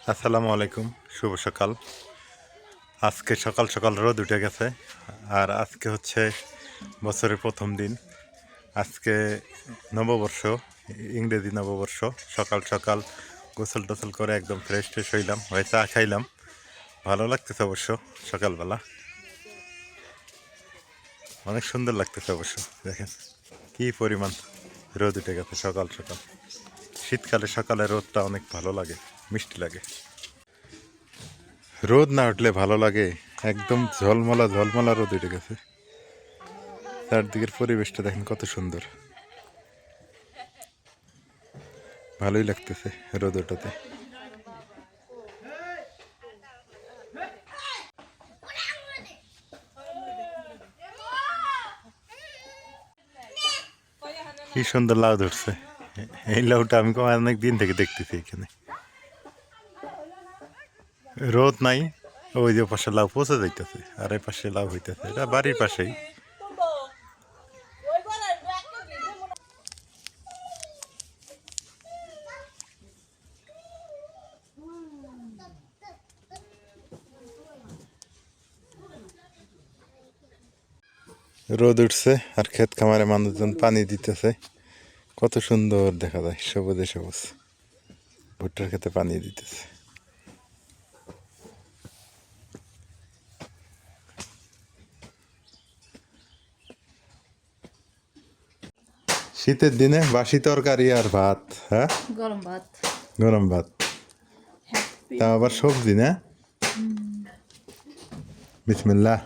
আসসালামু আলাইকুম, শুভ সকাল। আজকে সকাল সকাল রোদ উঠে গেছে। আর আজকে হচ্ছে বছরের প্রথম দিন। আজকে নববর্ষ, ইংরেজি নববর্ষ। সকাল সকাল গোসল টোসল করে একদম ফ্রেশ ট্রেশ হইলাম, হয়ে চা খাইলাম। ভালো লাগতেছে অবশ্য। সকালবেলা অনেক সুন্দর লাগতেছে অবশ্য। দেখেন কি পরিমাণ রোদ উঠে গেছে সকাল সকাল। শীতকালে সকালে রোদটা অনেক ভালো লাগে, মিষ্টি লাগে। রোদ না উঠলে ভালো লাগে, একদম ঝলমলা ঝলমলা রোদ উঠে গেছে। চারদিকের পরিবেশটা দেখেন কত সুন্দর, ভালোই লাগতেছে রোদ ওঠাতে। কি সুন্দর লাউ ধরছে। এই লাউটা আমি অনেক দিন থেকে দেখতেছি এখানে। রোদ নাই, ওই যে পাশে লাউ পচে যাইতেছে, আর এই পাশে লাউ হইতেছে। এটা বাড়ির পাশেই। রোদ উঠছে আর ক্ষেত খামারে মানুষজন পানি দিতেছে। কত সুন্দর দেখা যায়, সবুজে সবুজ। ভুট্টার ক্ষেতে পানি দিতেছে। শীতের দিনে বাসি তরকারি আর ভাত, হ্যাঁ, গরম ভাত। গরম ভাত, তা আবার সবজি না। বিসমিল্লাহ।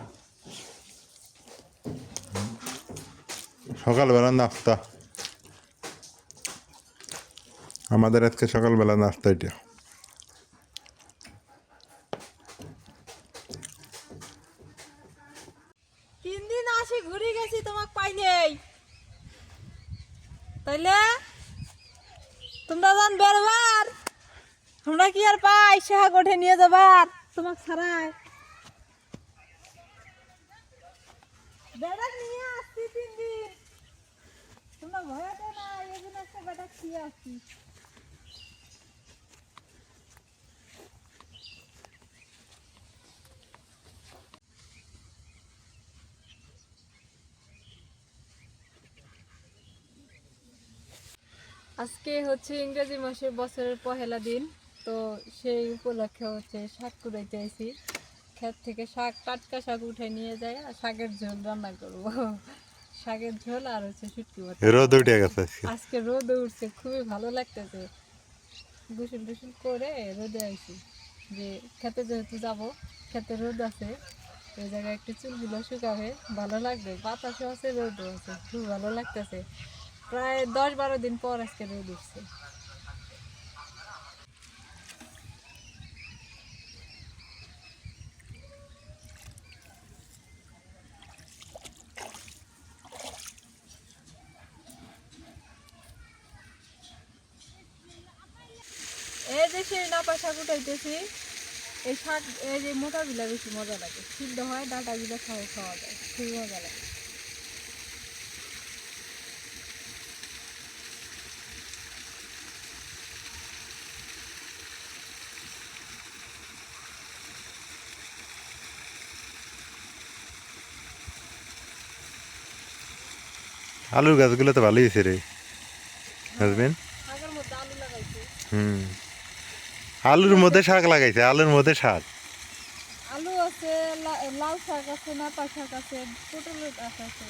সকালবেলা নাস্তা, আমাদের আজকে সকালবেলা নাস্তা এটা। তিন দিন আসি ঘুরে গেছি, তোমাকে পাই নেই। তাইলে তোমরা যান বেরবার, তোমরা কি আর পাই সাহা গোঠে নিয়ে যাবার তোমাকে ছাড়াই। বেড়া নিয়ে আসছি 3 দিন, তোমরা ভয়াতে না এই জন্য একটা বেটা খেয়ে আসছি। আজকে হচ্ছে ইংরেজি মাসের বছরের পহেলা দিন, তো সেই উপলক্ষে হচ্ছে শাক কুড়াইতে আইছি। ক্ষেত থেকে শাক, টাটকা শাক উঠে নিয়ে যায় আর শাকের ঝোল রান্না করবো। শাকের ঝোল আর হচ্ছে শুটকি ভর্তা। রোদ উঠে গেছে আজকে। আজকে রোদ উঠছে, খুবই ভালো লাগতেছে। গোসল টোসল করে রোদে আইছি, যে খেতে যেহেতু যাব, খেতে রোদ আছে, ওই জায়গায় একটু চুলগুলো শুকাবে, ভালো লাগবে। বাতাসও আছে, রোদও আছে, খুব ভালো লাগতেছে। প্রায় 10-12 দিন পর আজকে রোদ উঠছে। এই যে সেই নাপা শাক উঠাইতেছি। এই শাক, এই যে মোটাগুলা বেশি মজা লাগে, সিদ্ধ হয়, ডাঁটাগুলো খাওয়া খাওয়া যায়, খুবই মজা লাগে। আলুর গাছগুলো তো ভালোই হয়েছে রে হাজবেন। শাকের মধ্যে আলু লাগাইছি। হুম, আলুর মধ্যে শাক লাগাইছে, আলুর মধ্যে শাক। আলু আছে, লাউ শাক আছে, নাপা শাক আছে, পটল গাছ আছে,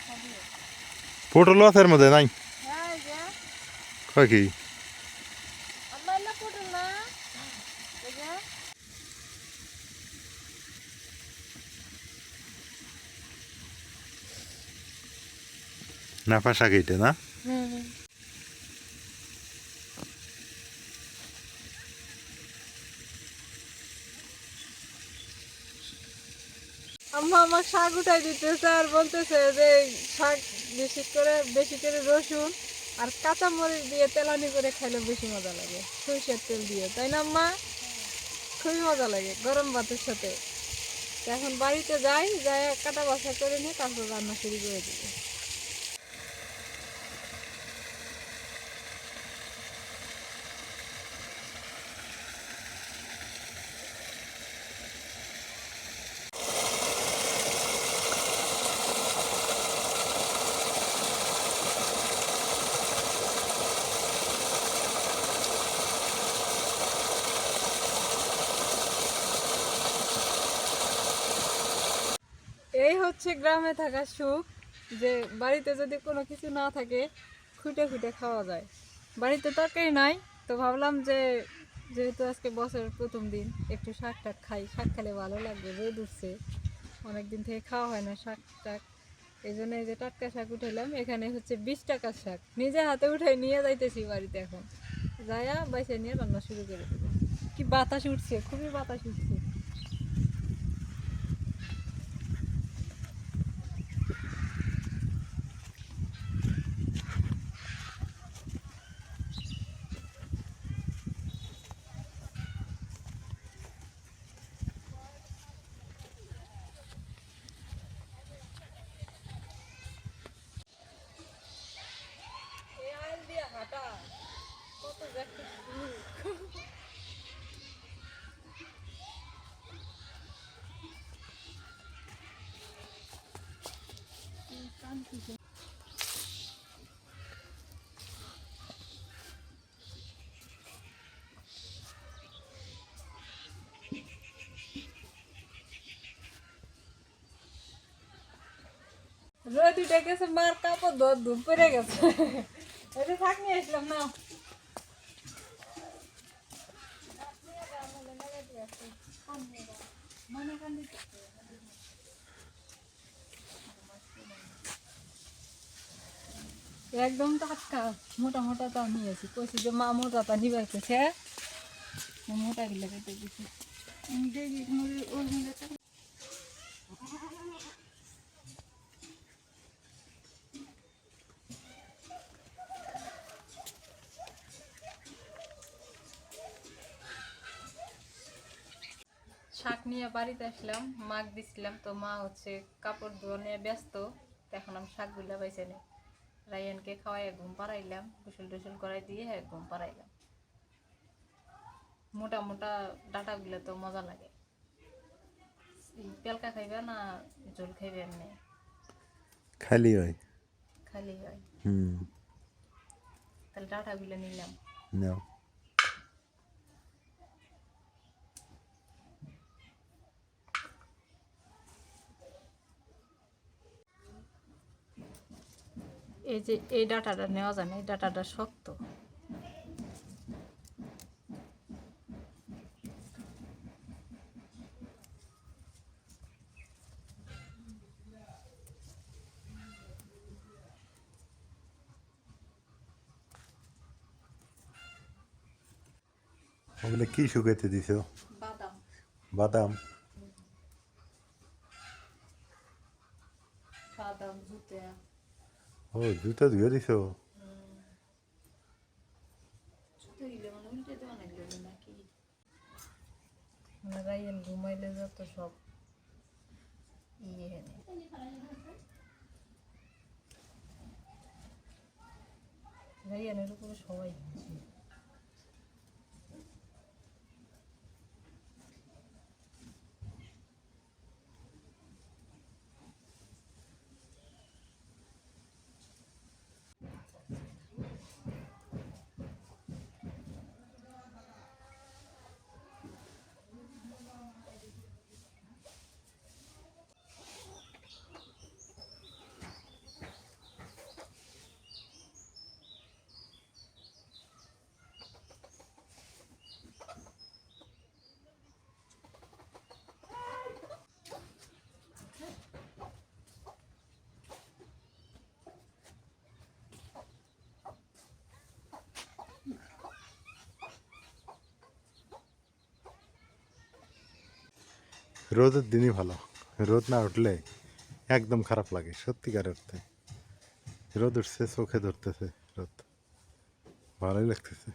সবই আছে। পটল আছে এর মধ্যে নাই? হ্যাঁ, এই যে কয় কি? আমার না পটল না, এই যে নাফা শাক এইটা না? আম্মা আমার শাক উঠাই দিতেছে আর বলতেছে যে শাক বেশি করে রসুন আর কাঁচা মরিচ দিয়ে তেলানি করে খাইলে বেশি মজা লাগে, সরিষার তেল দিয়ে, তাই না আম্মা? খুবই মজা লাগে গরম ভাতের সাথে। তো এখন বাড়িতে যাই, যাই কাটা বাছা করে নিয়ে তারপর রান্না শুরু করে দেবো। হচ্ছে গ্রামে থাকার সুখ, যে বাড়িতে যদি কোনো কিছু না থাকে খুঁটে খুঁটে খাওয়া যায়। বাড়িতে তরকারি নাই, তো ভাবলাম যে যেহেতু আজকে বছরের প্রথম দিন একটু শাক টাক খাই, শাক খেলে ভালো লাগবে, রোদ উঠছে, অনেকদিন থেকে খাওয়া হয় না শাক টাক। এই জন্য এই যে টাটকা শাক উঠাইলাম, এখানে হচ্ছে 20 টাকার শাক, নিজে হাতে উঠাই নিয়ে যাইতেছি বাড়িতে। এখন যাইয়া বাইসে নিয়ে রান্না শুরু করে দেবো। কি বাতাস উঠছে, খুবই বাতাস উঠছে। কত যে একটা সুখ। রোদ উঠে গেছে, মার কাপড় ধুম পড়ে গেছে। এটা শাক নিয়ে আসলাম না। একদম টাটকা মোটা মোটা তা নিয়েছি, কইছি যে মা মোটা তা নিবার কেছে, মোটা গিলা কেটে দিছি। শাক নিয়ে বাড়িতে আসলাম, মাক দিছিলাম, তো মা হচ্ছে কাপড় ধোয়া নিয়ে ব্যস্ত। তো এখন আমি শাকগুলা বাইছে নি, রায়ানকে খাওয়াই ঘুম পাড়াইলাম, গোসল টোসল করাই দিয়ে ঘুম পাড়াইলাম। মোটা মোটা ডাটাগুলো তো মজা লাগে। পেলকা খাইবে না ঝোল খাইবে? এমনি খালি হয়। খালি হয়। হুম। তাহলে ডাটাগুলো নিলাম। নাও। এই যে এই ডাটাটা নেওয়া যায় না, এই ডাটাটা শক্ত। ওগুলো কি শুকাইতে দিছো? বাদাম। বাদাম? বাদাম জুতে। ও, জুতা ধুয়ে দিছো? রায়ান ঘুমাইলে যত সব ইয়ে হেনে। রায়ানের উপরে সবাই রোদের দিনই ভালো, রোদ না উঠলে একদম খারাপ লাগে সত্যিকার অর্থে। রোদ উঠছে, চোখে ধরতেছে রোদ, ভালোই লাগতেছে।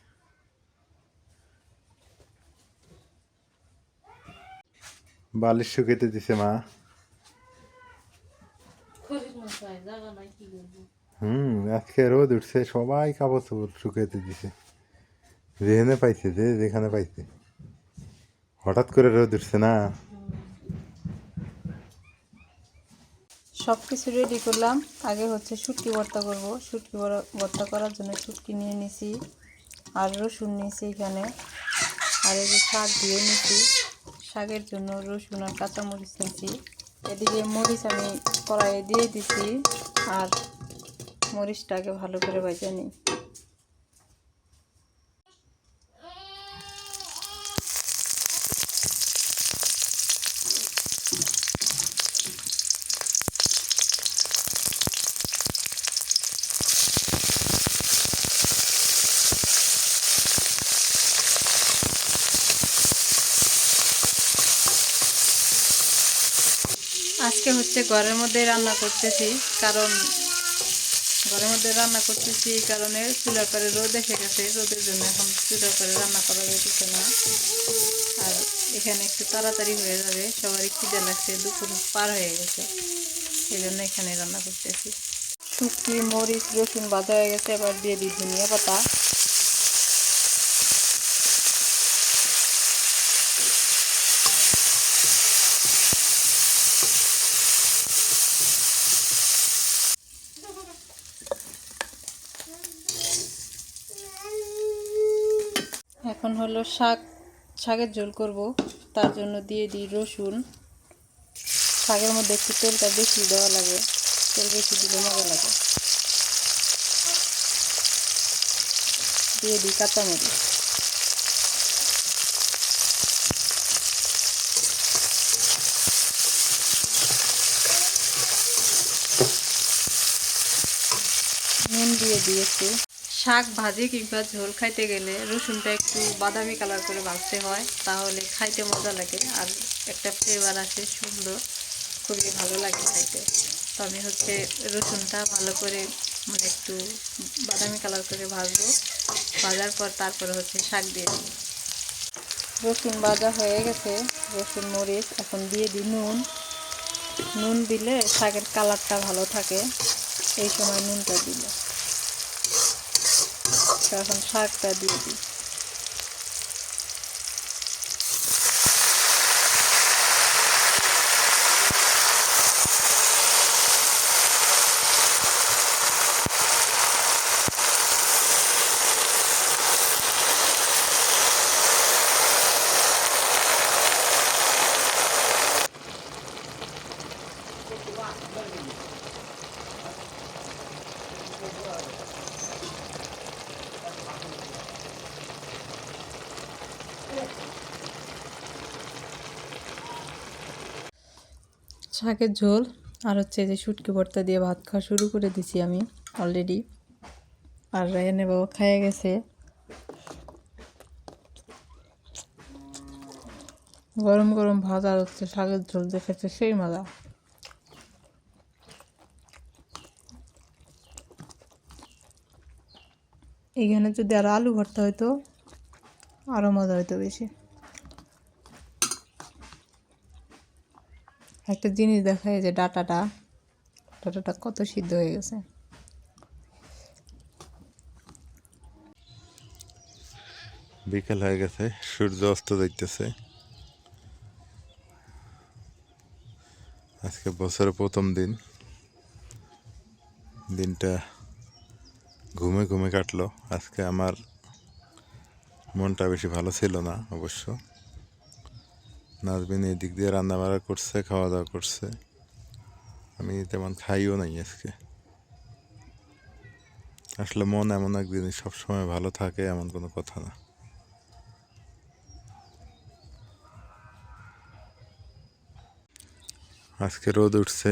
বালিশ শুকাইতে দিছে মা। আজকে রোদ উঠছে, সবাই কাপড় চোপড় শুকাইতে দিছে, যেখানে পাইছে, যে যেখানে পাইছে। হঠাৎ করে রোদ উঠছে না। সব কিছু রেডি করলাম। আগে হচ্ছে শুটকি ভর্তা করব। শুটকি ভর্তা করার জন্য শুটকি নিয়ে নিছি, আর রসুন নিয়েছি এখানে, আর এই যে শাক ধুয়ে নিছি। শাকের জন্য রসুন আর কাঁচামরিচ নিয়েছি। এদিকে মরিচ আমি কড়াইয়ে দিয়ে দিছি আর মরিচটাকে ভালো করে ভেজে নিই। আজকে হচ্ছে ঘরের মধ্যে রান্না করতেছি, কারণ ঘরের মধ্যে রান্না করতেছি এই কারণে চুলার পরে রোদ এসে গেছে, রোদের জন্য এখন চুলার পরে রান্না করা যেতেছে না। আর এখানে একটু তাড়াতাড়ি হয়ে যাবে, সবারই খিদে লাগছে, দুপুর পার হয়ে গেছে, এই জন্য এখানে রান্না করতেছি। শুকনো মরিচ রসুন ভাজা হয়ে গেছে, এবার দিয়ে দিই ধনিয়া পাতা। এখন হলো শাকের ঝোল করব, তার জন্য দিয়ে দিই রসুন। শাকের মধ্যে একটু তেলটা বেশি দেওয়া লাগে, তেল বেশি দিলে মজা লাগে। দিয়ে দিই কাঁচামরিচ। নুন দিয়ে দিয়েছি। শাক ভাজি কিংবা ঝোল খাইতে গেলে রসুনটা একটু বাদামি কালার করে ভাজতে হয়, তাহলে খাইতে মজা লাগে আর একটা ফ্লেভার আসে সুন্দর, খুবই ভালো লাগে খাইতে। তো আমি হচ্ছে রসুনটা ভালো করে মানে একটু বাদামি কালার করে ভাজবো, ভাজার পর তারপরে হচ্ছে শাক দিয়ে দিই। রসুন ভাজা হয়ে গেছে, রসুন মরিচ, এখন দিয়ে দিই নুন। নুন দিলে শাকের কালারটা ভালো থাকে, এই সময় নুনটা দিলে। এখন শাকটা দিয়ে দিই। শাকের ঝোল আর হচ্ছে যে শুটকি ভর্তা দিয়ে ভাত খাওয়া শুরু করে দিছি আমি অলরেডি। আর রায়ানের বাবা খেয়ে গেছে। গরম গরম ভাত আর হচ্ছে শাকের ঝোল দেখেছে সেই মজা। এখানে যদি আর আলু ভর্তা হইতো আরও মজা হইতো বেশি। একটা জিনিস দেখায় যে ডাটাটা কত সিদ্ধ হয়ে গেছে। বিকেল হয়ে গেছে, সূর্য অস্ত যাইতেছে। আজকে বছরের প্রথম দিন, দিনটা ঘুমে ঘুমে কাটলো। আজকে আমার মনটা বেশি ভালো ছিল না অবশ্য। নাজবিন এদিক দিয়ে রান্না বাড়া করছে, খাওয়া দাওয়া করছে, আমি তেমন খাইও নাই আজকে। আসলে মন এমন এক জিনিস, সবসময় ভালো থাকে এমন কোনো কথা না। আজকে রোদ উঠছে,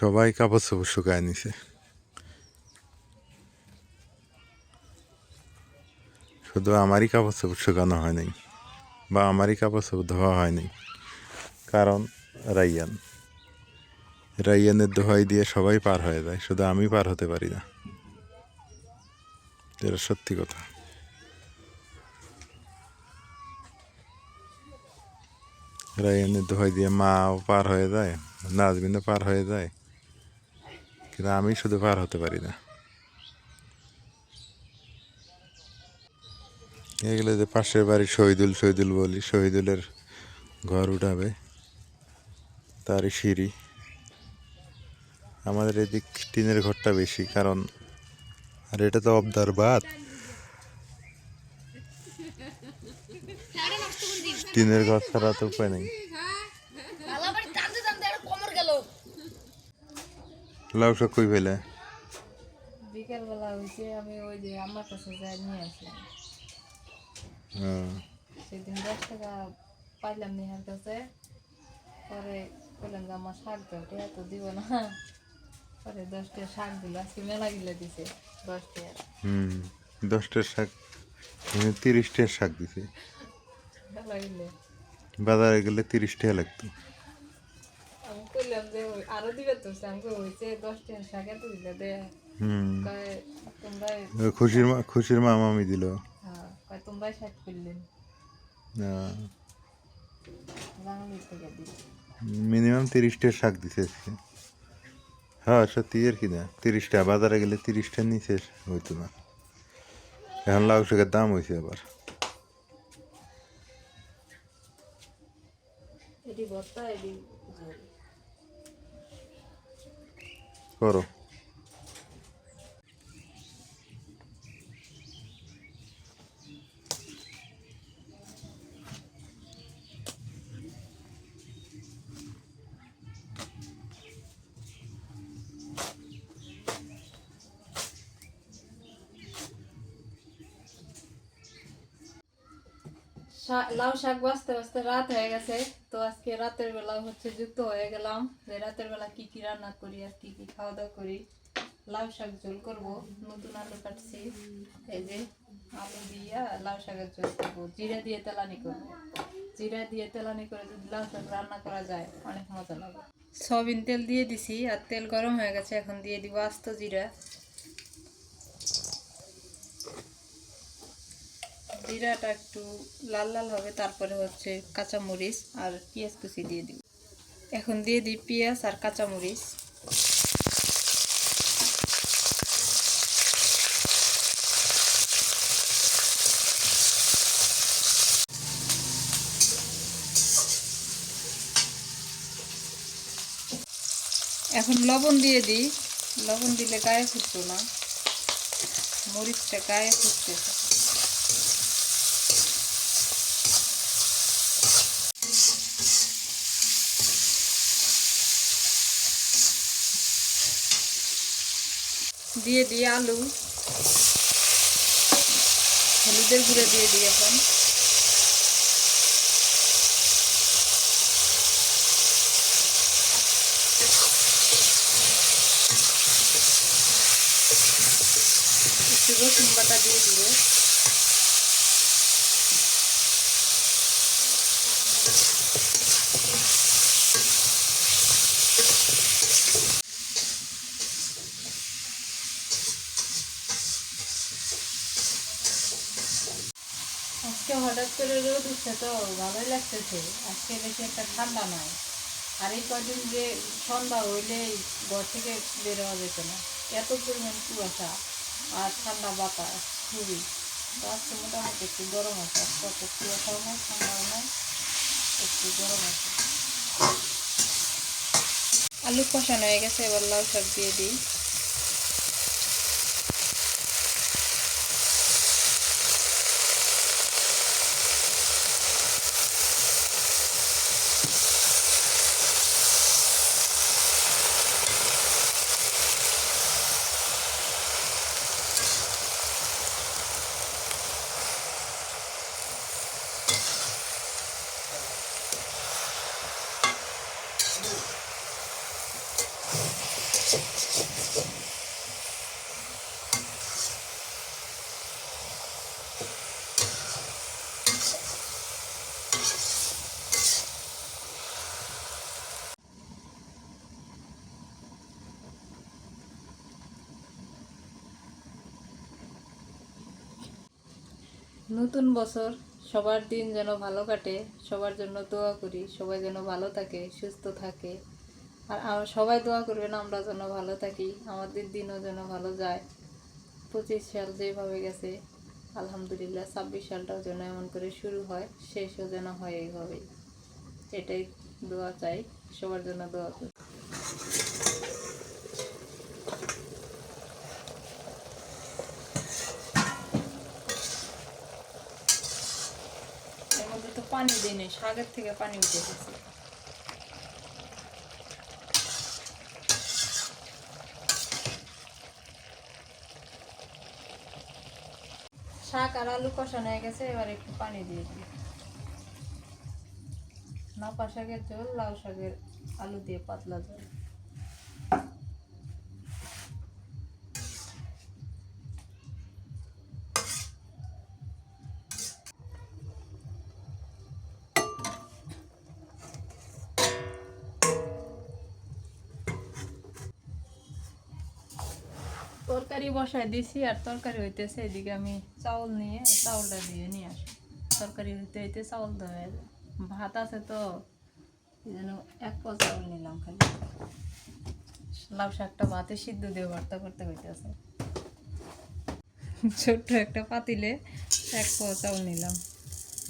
সবাই কাপড় চোপড় শুকায় নিছে, শুধু আমারই কাপড় চোপড় শুকানো হয় নাই বা আমারই কাপড় চোপড় ধোয়া হয় নাই। কারণ রাইয়ানের দোহাই দিয়ে সবাই পার হয়ে যায়, শুধু আমি পার হতে পারি না। এটা সত্যি কথা। রাইয়ানের দোহাই দিয়ে মাও পার হয়ে যায়, নাজবিনও পার হয়ে যায়, কিন্তু আমি শুধু পার হতে পারি না। এগুলো যে পাশের বাড়ি শহীদুল বলি, শহীদুলের ঘর উঠাবে, তারই সিঁড়ি। আমাদের এদিক টিনের ঘরটা বেশি, কারণ আর এটা তো অবদার বাদ, টিনের ঘর ছাড়া তো উপায় নেই। লাউ শাক কই পেলে? বিকেলবেলা হয়েছে আমি ওই যে আমার কাছে যাই নিয়ে আসলাম। হ্যাঁ। সেদিন 10 টাকা পাইলাম নেহার কাছে, পরে বললাম যে আমার শাক দাও, টেহা তো দিব না, পরে 10 টাকা শাক দিল, আজকে মেলা গিলে দিছে 10 টাকা। 10টার শাক 30টার শাক দিছে। মেলা গিলে বাজারে গেলে 30 টাকা লাগতো। আমি কইলাম যে আরো দিবে তো, আমি কই হয়েছে 10 টাকা শাক এত দিলে দে, কয় তোমরাই খুশির মা মামি দিল। হ্যাঁ, কয় তোমরাই শাক করলেন, বাঙালির থেকে দিল। মিনিমাম 30টার শাক দিছে আজকে। হ্যাঁ সত্যি আর কি না, 30টা বাজারে গেলে 30টার নিচে হইতো না। এখন লাউ শাকের দাম হয়েছে আবার। এটি ভর্তা, এটি ঝোল। করো। লাউ শাক বাঁচতে বাঁচতে রাত হয়ে গেছে, তো আজকে রাতের বেলা হচ্ছে যুক্ত হয়ে গেলাম যে রাতের বেলা কি কি রান্না করি আর কি কি খাওয়া দাওয়া করি। লাউ শাক ঝোল করব, নতুন আলু কাটছি, এই যে আলু দিয়া লাউ শাকের ঝোল করবো, জিরা দিয়ে তেলানি করবো। জিরা দিয়ে তেলানি করে যদি লাউ শাক রান্না করা যায় অনেক মজা লাগে। সয়াবিন তেল দিয়ে দিছি আর তেল গরম হয়ে গেছে, এখন দিয়ে দিব আস্ত জিরা। জিরাটা একটু লাল লাল হবে, তারপরে হচ্ছে কাঁচামরিচ আর পেঁয়াজ কুচি দিয়ে দিব। এখন দিয়ে দিই পেঁয়াজ আর কাঁচামরিচ। এখন লবণ দিয়ে দিই, লবণ দিলে গায়ে ফুটতো না, মরিচটা গায়ে ফুটতেছে। দিয়ে দিই আলু, হলুদের গুঁড়ো দিয়ে দিই এখন। একটু রসুন বাটা দিয়ে দিব। আজকে হঠাৎ করে রোদ উঠছে তো ভালোই লাগতেছে, আজকে বেশি একটা ঠান্ডা নাই। আর এই কদিন যে সন্ধ্যা হইলেই ঘর থেকে বের হওয়া যেত না, এত পরিমাণ কুয়াশা আর ঠান্ডা বাতাস খুবই। তো আজকে মোটামুটি একটু গরম আছে, আজকে অত কুয়াশাও নাই ঠান্ডাও নাই, একটু গরম আছে। আলু কষানো হয়ে গেছে, এবার লাউ শাক দিয়ে দিই। নতুন বছর, সবার দিন যেন ভালো কাটে, সবার জন্য দোয়া করি, সবাই যেন ভালো থাকে, সুস্থ থাকে। আর সবাই দোয়া করবেন আমরা যেন ভালো থাকি, আমাদের দিনও যেন ভালো যায়। 25 সাল যেভাবে গেছে আলহামদুলিল্লাহ 26 সালটাও যেন এমন করে শুরু হয়, শেষও যেন হয় এইভাবেই, এটাই দোয়া চাই, সবার জন্য দোয়া করি। এর মধ্যে তো পানি দিই নি, শাকের থেকে পানি উঠে গেছে। শাক আর আলু কষানো হয়ে গেছে, এবার একটু পানি দিয়ে দিই। নাপা শাকের ঝোল, লাউ শাকের আলু দিয়ে পাতলা ঝোল। তরকারি বসায় দিছি আর তরকারি হইতেছে, এদিকে আমি চাউল নিয়ে চাউলটা দিয়ে নিয়ে আসি। তরকারি হইতে হইতে চাউল দেওয়া যায়। ভাত আছে তো এই জন্য এক পোয়া চাউল নিলাম খালি। লাউ শাকটা ভাতে সিদ্ধ দিয়ে ভর্তা করতে হইতেছে। ছোট্ট একটা পাতিলে এক পোয়া চাউল নিলাম।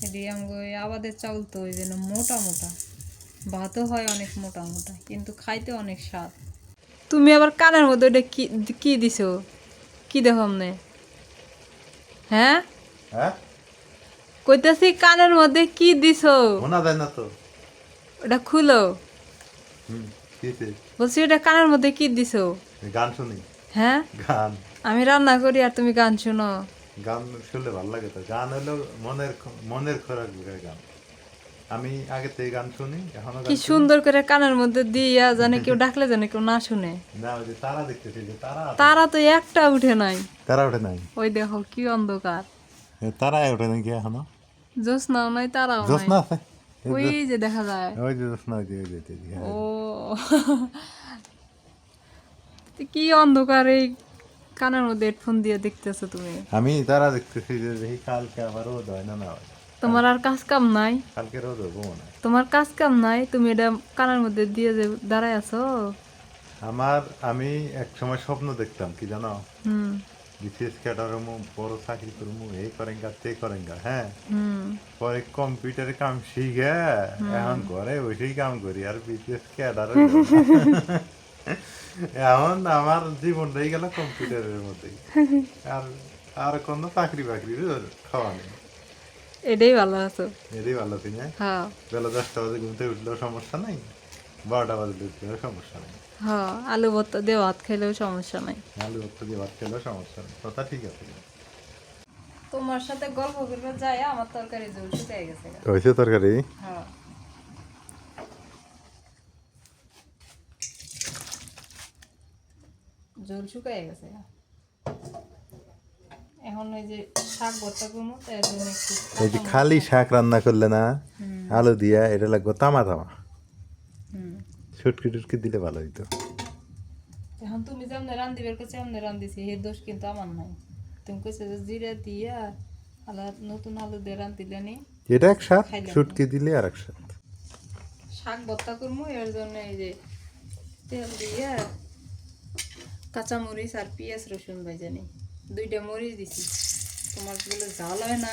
এদিকে আমি আবাদের চাউল তো ওই জন্য মোটা মোটা, ভাতও হয় অনেক মোটা মোটা, কিন্তু খাইতে অনেক স্বাদ। তুমি আবার কানের মধ্যে ওটা কি কি দিছো? কি দেখো আমনে? হ্যাঁ, হ্যাঁ কইতাছি কানের মধ্যে কি দিছো? শোনা যায় না তো। ওটা খুলো। কিছে বলছি ওটা কানের মধ্যে কি দিছো? গান শুনি। হ্যাঁ, গান আমি রান্না করি আর তুমি গান শুনো। গান শুনলে ভালো লাগে তো। গান হলো মনের খোরাক গান। আমি আগে থেকে গান শুনি, এখনো কি গান শুনি। সুন্দর করে কানের মধ্যে দিয়া, জানে কেউ ডাকলে জানে কেউ না শুনে। না ওই যে তারা দেখতেছি, যে তারা তারা তো একটা উঠে নাই। তারা ওঠে নাই। ওই দেখো কি অন্ধকার। তারা ওঠে নাকি এখনো? জ্যোৎস্নাও নাই, তারাও নাই। জ্যোৎস্না আছে। ওই যে দেখা যায়। ওই যে জ্যোৎস্না, ওই যে ওই যে, ওই যে, হ্যাঁ। ও তো কি অন্ধকার, এই কানের মধ্যে হেডফোন দিয়ে দেখতেছো তুমি? আমি তারা দেখতেছি যে দেখি কালকে আবার রোদ হয় না না হয়। তোমার আর কাজ কাম নাই? কালকে রোদ হবো মনে হয়। তোমার কাজ কাম নাই, তুমি এটা কানের মধ্যে দিয়ে যে দাঁড়ায় আছো। আমি এক সময় স্বপ্ন দেখতাম কি জানো, হুম বিসিএস ক্যাডার হমু, বড় চাকরি করমু, এই করেঙ্গা তে করেঙ্গা, হ্যাঁ। হুম পরে কম্পিউটারে কাম শিখে এখন ঘরে বসেই কাম করি আর বিসিএস ক্যাডার। এখন আমার জীবন রয়ে গেল কম্পিউটারের মধ্যে। আর আর কোনো চাকরি বাকরি খাওয়া নেই। এটাই ভালো আছো। এটাই ভালো তিনি। হ্যাঁ বেলা 10টা বাজে ঘুমতে উঠলেও সমস্যা নাই, 12টা বাজে উঠলেও সমস্যা নেই, হ্যাঁ, আলু ভর্তা দিয়ে ভাত খেলেও সমস্যা নাই। আলু ভর্তা দিয়ে ভাত খেলেও সমস্যা নেই। কথা ঠিক আছে। তোমার সাথে গল্প করবে যায় আমার তরকারি ঝোল শুকিয়ে গেছে। হয়েছে তরকারি? হ্যাঁ, ঝোল শুকিয়ে গেছে। এখন ওই যে শাক ভর্তা করবো, তার জন্য একটু এই যে খালি শাক রান্না করলে না, হুম আলু দিয়া, এটা লাগবে তামা তামা। হুম। সুটকি টুটকি দিলে ভালো হইতো। এখন তুমি যেমন রান্ধি বের করছো এমন রান্ধিছি, এর দোষ কিন্তু আমার নাই। তুমি কইছো যে জিরা দিয়া নতুন আলু দিয়ে রান্ধিলে নি, এটা এক স্বাদ, খাইলাম সুটকি দিলে আর এক স্বাদ। শাক ভর্তা করবো, এর জন্য এই যে তেল দিয়ে কাঁচা মরিচ আর পেঁয়াজ রসুন ভাজানি, 2টা মরিচ দিছি। তোমার গুলো ঝাল হয় না।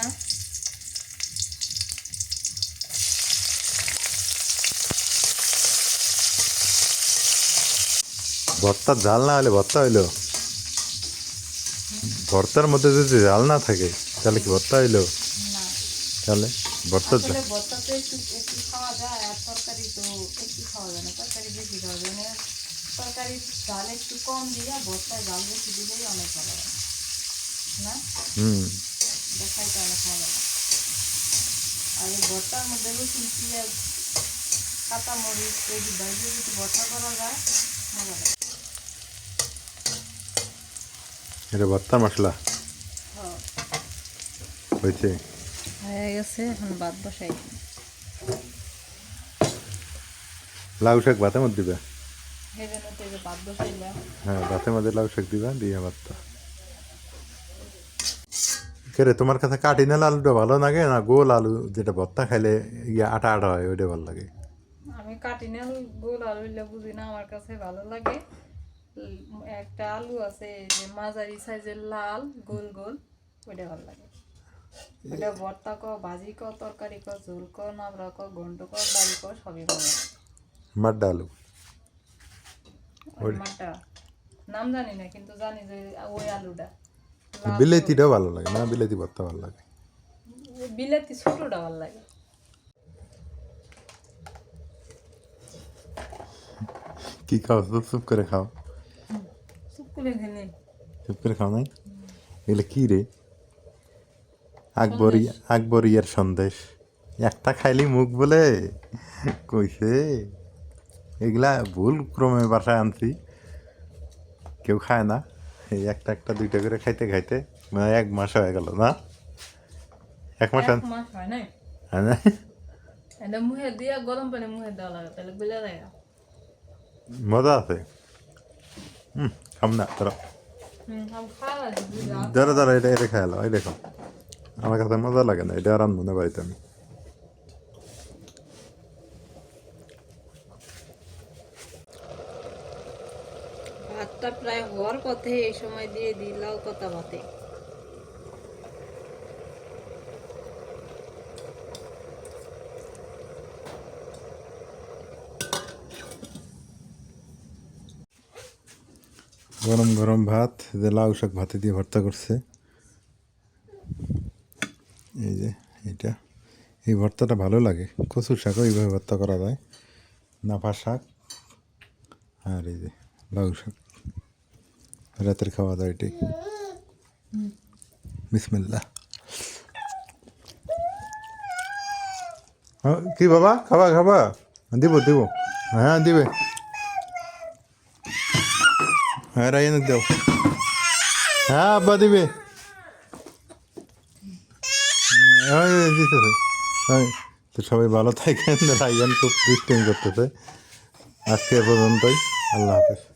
ভর্তার ঝাল না হলে ভর্তা হইলো? ভর্তার মধ্যে যদি ঝাল না থাকে তাহলে কি ভর্তা হইলো? না, তাহলে ভর্তার ঝাল। আসলে ভর্তা তো একটু একটু খাওয়া যায়, আর তরকারি তো একটু খাওয়া যায় না, তরকারি বেশি খাওয়া যায় না। তরকারি ঝাল একটু কম দিয়া ভর্তায় ঝাল বেশি দিলেই অনেক ভালো হয় না? হুম। দেখাইতে অনেক মজা লাগে। আর এই ভর্তার মধ্যে রসুন পেঁয়াজ কাঁচা মরিচ এই ভাইজে যদি ভর্তা করা যায় মজা লাগে। এটা ভর্তার মশলা হ্যাঁ, হয়েছে। হয়ে গেছে, এখন ভাত বসাই। লাউ শাক ভাতের মধ্যে দিবা? সেই জন্য তো এই যে ভাত বসাইলাম। হ্যাঁ, ভাতের মধ্যে লাউ শাক দিবা, দিয়ে ভাতটা। কে রে, তোমার কাছে কাঠিনাল আলুটা ভালো লাগে না গোল আলু যেটা ভর্তা খাইলে ইয়ে আটা আটা হয় ওইটা ভালো লাগে? আমি কাটিনাল গোল আলু হইলে বুঝি না, আমার কাছে ভালো লাগে একটা আলু আছে এই যে মাঝারি সাইজের লাল গোল গোল, ওইটা ভালো লাগে। ওইটা ভর্তা কর, ভাজি কর, তরকারি কর, ঝোল কর, নাবড়া কর, ঘন্ট কর, ডাল কর, সবই ভালো লাগে। মাড্ডা আলু? ওই মাটা নাম জানি না, কিন্তু জানি যে ওই আলুটা লাল বিলেতিটাও ভালো লাগে না? বিলেতি ভর্তা ভালো লাগে? গোল। বিলেতি ছোটটা ভালো লাগে। কি খাও তো? চুপ করে খাও। চুপ করে খেলে চুপ করে খাও নাই? এগুলো কি রে? আকবরী আকবরিয়ার সন্দেশ একটা খাইলি মুখ বলে কইছে এগুলা ভুল ক্রমে বাসায় আনছি কেউ খায় না এই একটা একটা দুইটা করে খাইতে খাইতে মানে 1 মাস হয়ে গেল না 1 মাস এক মাস হয় নাই হয় না? এটা মুখে দিয়ে গরম পানি মুখে দেওয়া লাগে তাহলে গলে যায় মজা আছে খাম না ধরো খাওয়া ধরো ধরো এটা এটা খাইলো এই দেখো আমার কাছে মজা লাগে না এটা আর আনবো না বাড়িতে আমি ভাতটা প্রায় হওয়ার পথে এই সময় দিয়ে দিই লাউ পাতা ভাতে গরম গরম ভাত যে লাউ শাক ভাতে দিয়ে ভর্তা করছে এই যে এটা এই ভর্তাটা ভালো লাগে কচু শাকও এইভাবে ভর্তা করা যায় নাফা শাক আর এই যে লাউ শাক রাতের খাওয়া দাওয়া এটাই বিসমিল্লাহ কি বাবা খাবা খাবা দিব দিব হ্যাঁ দিবে হ্যাঁ রাইয়ান দেও হ্যাঁ আব্বা দিবে দিতেছে তো সবাই ভালো থাকেন রাইয়ান খুব দুষ্টামি করতেছে আজকে এ পর্যন্তই আল্লাহ হাফেজ